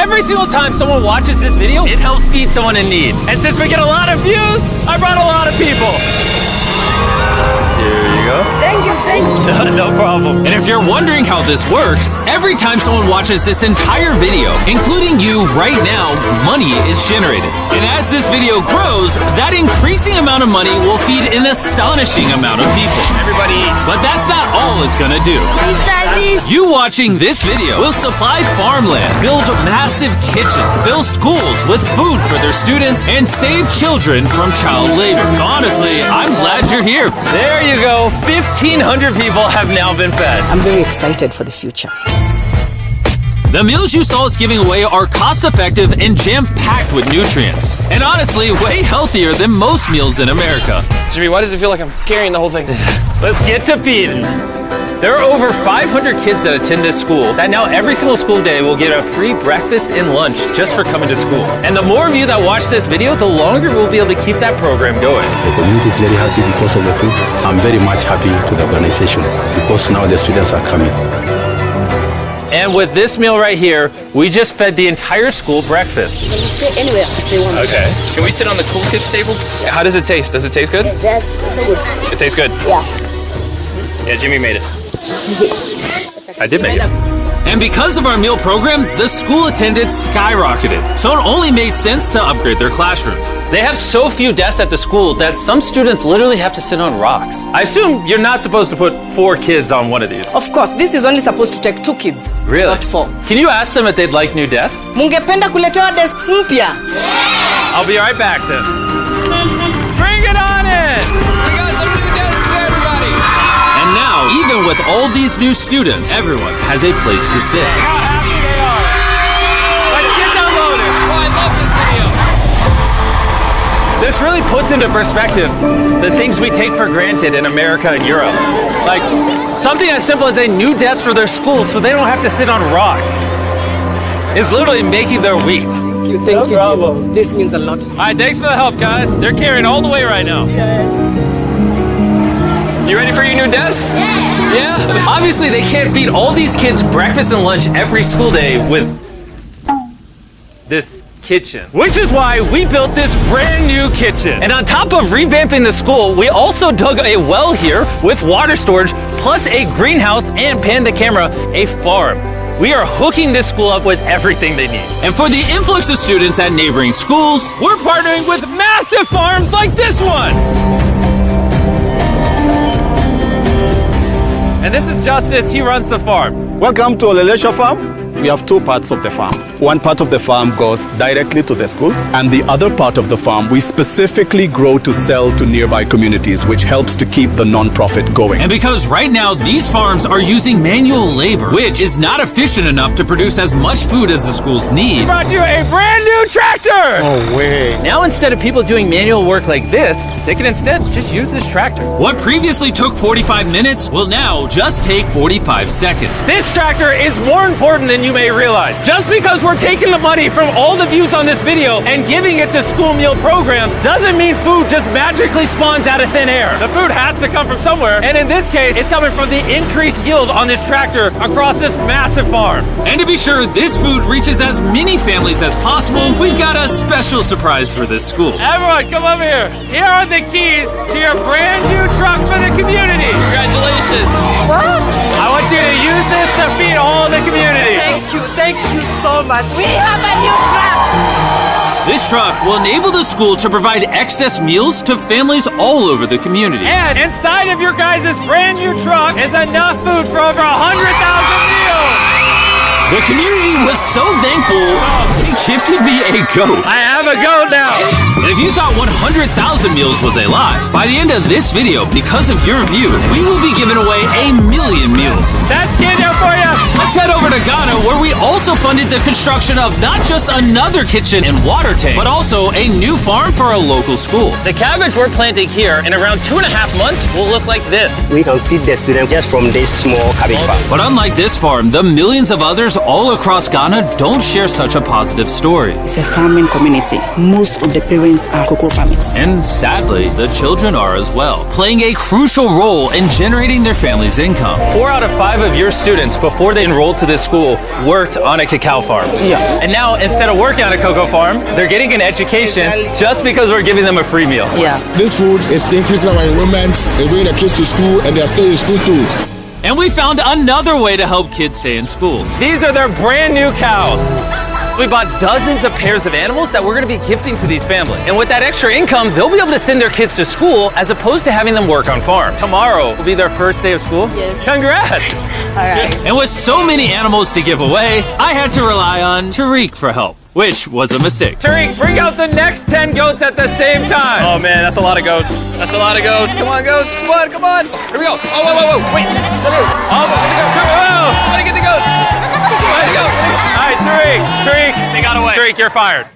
every single time someone watches this video, it helps feed someone in need. And since we get a lot of views, I brought a lot of people. Here you go. Thank you. No problem. And if you're wondering how this works, every time someone watches this entire video, including you right now, money is generated. And as this video grows, that increasing amount of money will feed an astonishing amount of people. Everybody eats. But that's not all it's gonna do. You watching this video will supply farmland, build massive kitchens, fill schools with food for their students, and save children from child labor. So honestly, I'm glad you're here. There you go. 1,500 people have now been fed. I'm very excited for the future. The meals you saw us giving away are cost-effective and jam-packed with nutrients. And honestly, way healthier than most meals in America. Jimmy, why does it feel like I'm carrying the whole thing? Let's get to feeding. There are over 500 kids that attend this school that now every single school day will get a free breakfast and lunch just for coming to school. And the more of you that watch this video, the longer we'll be able to keep that program going. The community is very happy because of the food. I'm very much happy to the organization because now the students are coming. And with this meal right here, we just fed the entire school breakfast. Sit anywhere if they want. Okay. Can we sit on the cool kids table? How does it taste? Does it taste good? That's so good. It tastes good. Yeah. Yeah, Jimmy made it. I did make it. And because of our meal program, the school attendance skyrocketed. So it only made sense to upgrade their classrooms. They have so few desks at the school that some students literally have to sit on rocks. I assume you're not supposed to put 4 kids on one of these. Of course, this is only supposed to take 2 kids. Really? Not 4. Can you ask them if they'd like new desks? Mungependa kuletewa desks mpya? I'll be right back then. Bring it on in! We got some new desks for everybody. And now, even with all these new students, everyone has a place to sit. How happy they are. Let's get downloaded. Oh, I love this video. This really puts into perspective the things we take for granted in America and Europe. Like something as simple as a new desk for their school so they don't have to sit on rocks. It's literally making their week. Thank you, Jim. This means a lot. All right, thanks for the help, guys. They're carrying all the way right now. You ready for your new desks? Yeah? Obviously, they can't feed all these kids breakfast and lunch every school day with this kitchen. Which is why we built this brand new kitchen. And on top of revamping the school, we also dug a well here with water storage, plus a greenhouse and, pan the camera, a farm. We are hooking this school up with everything they need. And for the influx of students at neighboring schools, We're partnering with massive farms like this one. And this is Justice, he runs the farm. Welcome to Olelesha Farm. We have 2 parts of the farm. One part of the farm goes directly to the schools, and the other part of the farm we specifically grow to sell to nearby communities, which helps to keep the non-profit going. and because right now these farms are using manual labor, which is not efficient enough to produce as much food as the schools need. Brought you a brand new tractor. No way. Now instead of people doing manual work like this, they can instead just use this tractor. What previously took 45 minutes will now just take 45 seconds. This tractor is more important than you may realize. Just because we're taking the money from all the views on this video and giving it to school meal programs doesn't mean food just magically spawns out of thin air. The food has to come from somewhere, and in this case, it's coming from the increased yield on this tractor across this massive farm. And to be sure this food reaches as many families as possible, we've got a special surprise for this school. Everyone, come over here. Here are the keys to your brand new truck for the community. Congratulations. I want you to use this to feed all the community. Thank you so much. We have a new truck. This truck will enable the school to provide excess meals to families all over the community. And inside of your guys' brand new truck is enough food for over 100,000 meals. The community was so thankful, they gifted me a goat. I have a goat now. And if you thought 100,000 meals was a lie, by the end of this video, because of your view, we will be giving away 1,000,000 meals. That's Kenya for you. Let's head over to Ghana, where we also funded the construction of not just another kitchen and water tank, but also a new farm for a local school. The cabbage we're planting here in around 2.5 months will look like this. We can feed the students just from this small cabbage farm. But unlike this farm, the millions of others all across Ghana don't share such a positive story. It's a farming community. Most of the parents students are cocoa farmers. And sadly, the children are as well, playing a crucial role in generating their family's income. 4 out of 5 of your students, before they enrolled to this school, worked on a cacao farm. Yeah. And now, instead of working on a cocoa farm, they're getting an education just because we're giving them a free meal. Yeah. This food is increasing our enrollment, they bring the kids to school, and they're staying in school too. And we found another way to help kids stay in school. These are their brand new cows. We bought dozens of pairs of animals that we're going to be gifting to these families. And with that extra income, they'll be able to send their kids to school as opposed to having them work on farms. Tomorrow will be their first day of school. Yes. Congrats. All right. And with so many animals to give away, I had to rely on Tariq for help, which was a mistake. Tariq, bring out the next 10 goats at the same time. Oh man, that's a lot of goats. That's a lot of goats. Come on, goats. Come on, come on. Here we go. Oh, whoa, whoa, whoa. Wait. Somebody get the goats. All right, Tariq, They got away. Tariq, you're fired.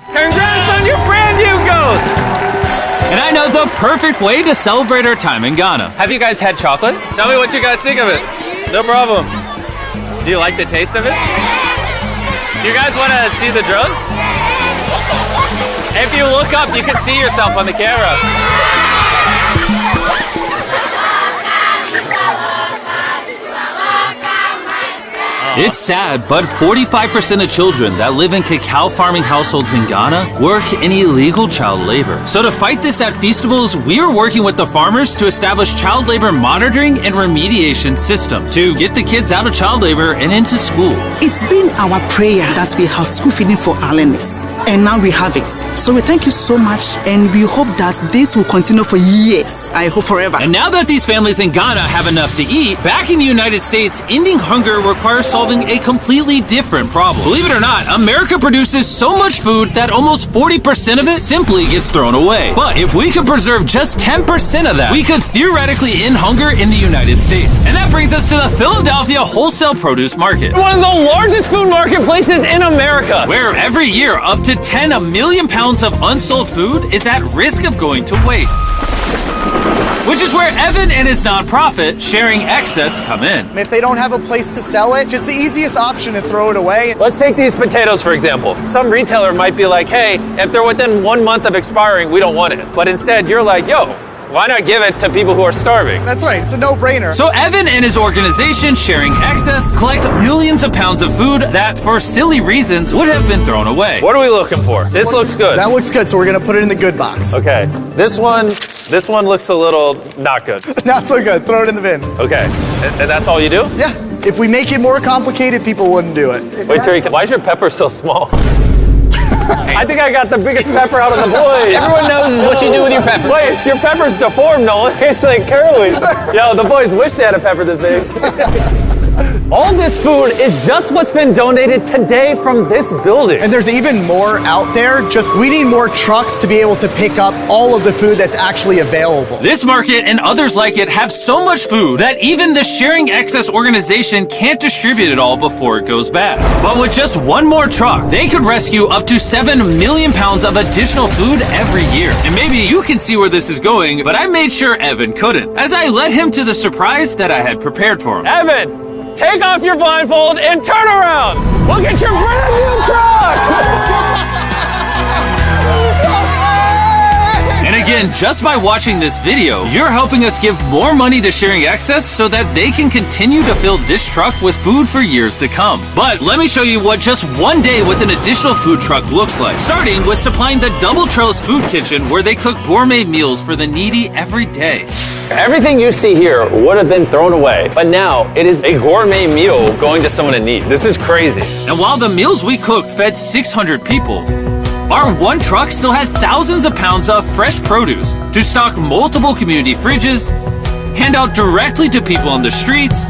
Congrats on your brand new goat. And I know the perfect way to celebrate our time in Ghana. Have you guys had chocolate? Tell me what you guys think of it. No problem. Do you like the taste of it? Do you guys want to see the drone? If you look up, you can see yourself on the camera. It's sad, but 45% of children that live in cacao farming households in Ghana work in illegal child labor. So to fight this at Feastables, we are working with the farmers to establish child labor monitoring and remediation systems to get the kids out of child labor and into school. It's been our prayer that we have school feeding for our learners, and now we have it. So we thank you so much, and we hope that this will continue for years. I hope forever. And now that these families in Ghana have enough to eat, back in the United States, ending hunger requires solving a completely different problem. Believe it or not, America produces so much food that almost 40% of it simply gets thrown away. But if we could preserve just 10% of that, we could theoretically end hunger in the United States. And that brings us to the Philadelphia Wholesale Produce Market, One of the largest food marketplaces in America. where every year up to 10 million pounds of unsold food is at risk of going to waste. Which is where Evan and his nonprofit, Sharing Excess, come in. If they don't have a place to sell it, it's the easiest option to throw it away. Let's take these potatoes, for example. Some retailer might be like, hey, if they're within 1 month of expiring, we don't want it. But instead, you're like, yo, why not give it to people who are starving? That's right, it's a no-brainer. So Evan and his organization, Sharing Excess, collect millions of pounds of food that, for silly reasons, would have been thrown away. What are we looking for? This looks good. That looks good, so we're gonna put it in the good box. Okay. This one looks a little not good. Not so good, throw it in the bin. Okay. And that's all you do? Yeah, if we make it more complicated, people wouldn't do it. Wait, Tariq, why is your pepper so small? I think I got the biggest pepper out of the boys. Everyone knows what you do with your pepper. Wait, your pepper's deformed, Nolan. It's like curly. Yo, the boys wish they had a pepper this big. All this food is just what's been donated today from this building. And there's even more out there, just we need more trucks to be able to pick up all of the food that's actually available. This market and others like it have so much food that even the Sharing Excess organization can't distribute it all before it goes bad. But with just one more truck, they could rescue up to 7 million pounds of additional food every year. And maybe you can see where this is going, but I made sure Evan couldn't, as I led him to the surprise that I had prepared for him. Evan, take off your blindfold and turn around. Look at your brand new truck. And again, just by watching this video, you're helping us give more money to Sharing Excess so that they can continue to fill this truck with food for years to come. But let me show you what just one day with an additional food truck looks like. Starting with supplying the Double Trellis Food Kitchen, where they cook gourmet meals for the needy every day. Everything you see here would have been thrown away, but now it is a gourmet meal going to someone in need. This is crazy. And while the meals we cooked fed 600 people, our one truck still had thousands of pounds of fresh produce to stock multiple community fridges, hand out directly to people on the streets,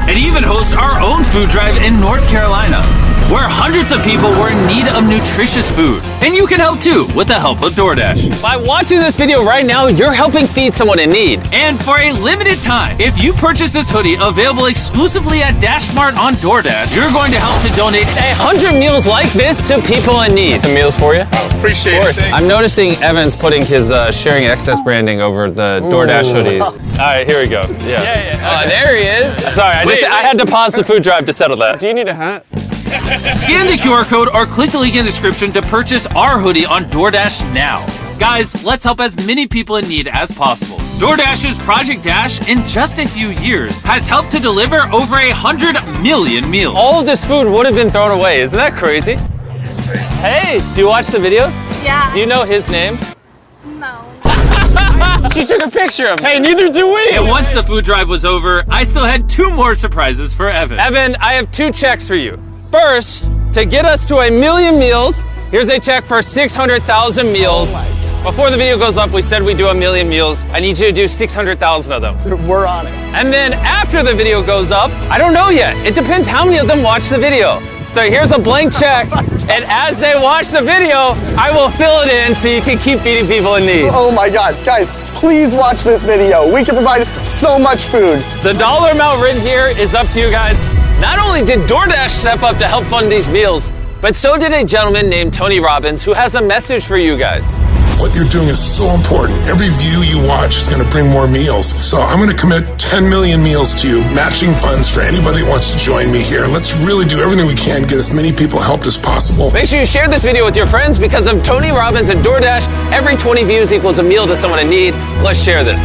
and even host our own food drive in North Carolina, where hundreds of people were in need of nutritious food. And you can help too with the help of DoorDash. By watching this video right now, you're helping feed someone in need. And for a limited time, if you purchase this hoodie available exclusively at DashMart on DoorDash, you're going to help to donate 100 meals like this to people in need. Some meals for you? Appreciate it. I'm noticing Evan's putting his Sharing Excess branding over the DoorDash hoodies. All right, here we go. Yeah. Oh, there he is. Sorry, I had to pause the food drive to settle that. Do you need a hat? Scan the QR code or click the link in the description to purchase our hoodie on DoorDash now. Guys, let's help as many people in need as possible. DoorDash's Project Dash, in just a few years, has helped to deliver over 100 million meals. All of this food would have been thrown away. Isn't that crazy? Hey, do you watch the videos? Yeah. Do you know his name? No. She took a picture of him. Hey, neither do we. And once the food drive was over, I still had 2 more surprises for Evan. Evan, I have 2 checks for you. First, to get us to 1 million meals, here's a check for 600,000 meals. Before the video goes up, we said we'd do 1 million meals. I need you to do 600,000 of them. We're on it. And then after the video goes up, I don't know yet. It depends how many of them watch the video. So here's a blank check, and as they watch the video, I will fill it in so you can keep feeding people in need. Oh my God, guys, please watch this video. We can provide so much food. The dollar amount written here is up to you guys. Not only did DoorDash step up to help fund these meals, but so did a gentleman named Tony Robbins who has a message for you guys. What you're doing is so important. Every view you watch is going to bring more meals. So I'm going to commit 10 million meals to you, matching funds for anybody that wants to join me here. Let's really do everything we can to get as many people helped as possible. Make sure you share this video with your friends because of Tony Robbins and DoorDash. Every 20 views equals a meal to someone in need. Let's share this.